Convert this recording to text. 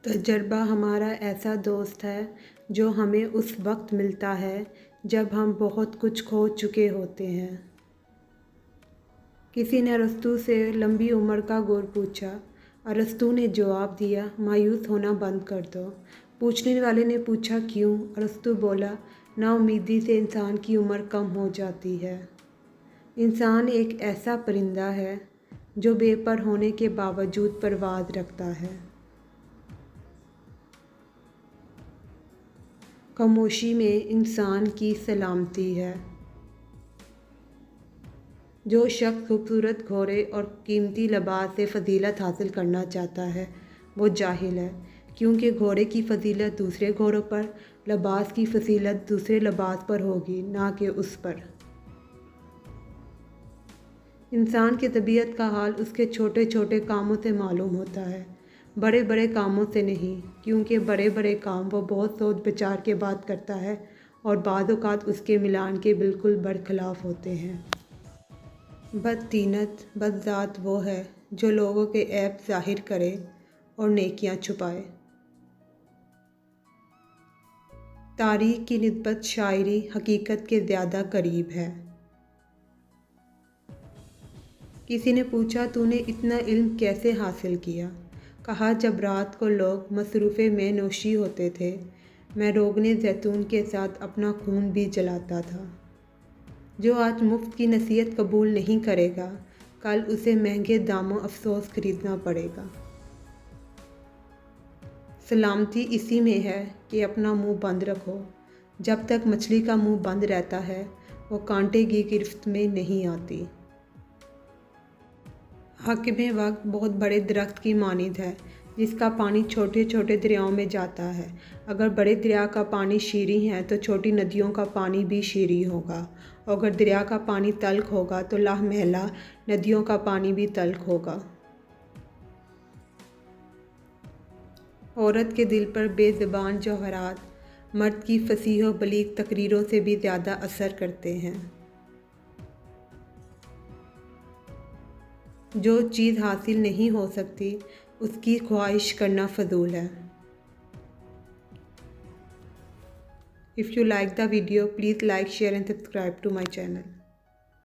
तजर्बा हमारा ऐसा दोस्त है जो हमें उस वक्त मिलता है जब हम बहुत कुछ खो चुके होते हैं। किसी ने अरस्तू से लंबी उम्र का गुर पूछा। अरस्तू ने जवाब दिया, मायूस होना बंद कर दो। पूछने वाले ने पूछा, क्यों? अरस्तू बोला, नाउम्मीदी से इंसान की उम्र कम हो जाती है। इंसान एक ऐसा परिंदा है जो बेपर होने के बावजूद परवाज़ रखता है। खामोशी में इंसान की सलामती है। जो शख्स खूबसूरत घोड़े और कीमती लिबास से फ़जीलत हासिल करना चाहता है वो जाहिल है, क्योंकि घोड़े की फ़जीलत दूसरे घोड़ों पर, लिबास की फ़जीलत दूसरे लिबास पर होगी, ना कि उस पर। इंसान की तबीयत का हाल उसके छोटे छोटे कामों से मालूम होता है, बड़े बड़े कामों से नहीं, क्योंकि बड़े बड़े काम वो बहुत सोच विचार के बाद करता है और बाज़ औक़ात उसके मिलान के बिल्कुल बरखिलाफ़ होते हैं। बदतीनत बदज़ात वो है जो लोगों के ऐब ज़ाहिर करे और नेकियां छुपाए। तारीख़ की निस्बत शायरी हकीकत के ज़्यादा करीब है। किसी ने पूछा, तूने इतना इल्म कैसे हासिल किया? कहा, जब रात को लोग मसरूफ़े में नोशी होते थे, मैं रोगने ज़ैतून के साथ अपना खून भी जलाता था। जो आज मुफ्त की नसीहत कबूल नहीं करेगा, कल उसे महंगे दामों अफसोस खरीदना पड़ेगा। सलामती इसी में है कि अपना मुंह बंद रखो। जब तक मछली का मुंह बंद रहता है वो कांटे की गिरफ्त में नहीं आती। हाकिम वक्त बहुत बड़े दरख्त की मानिंद है जिसका पानी छोटे छोटे दरियाओं में जाता है। अगर बड़े दरिया का पानी शीरी है तो छोटी नदियों का पानी भी शीरी होगा, और अगर दरिया का पानी तल्ख होगा तो लामहला नदियों का पानी भी तल्ख होगा। औरत के दिल पर बेज़बान जौहरात मर्द की फसीह व बलीग तकरीरों से भी ज़्यादा असर करते हैं। जो चीज़ हासिल नहीं हो सकती उसकी ख्वाहिश करना फ़जूल है। If you like the video, please like, share and subscribe to my channel.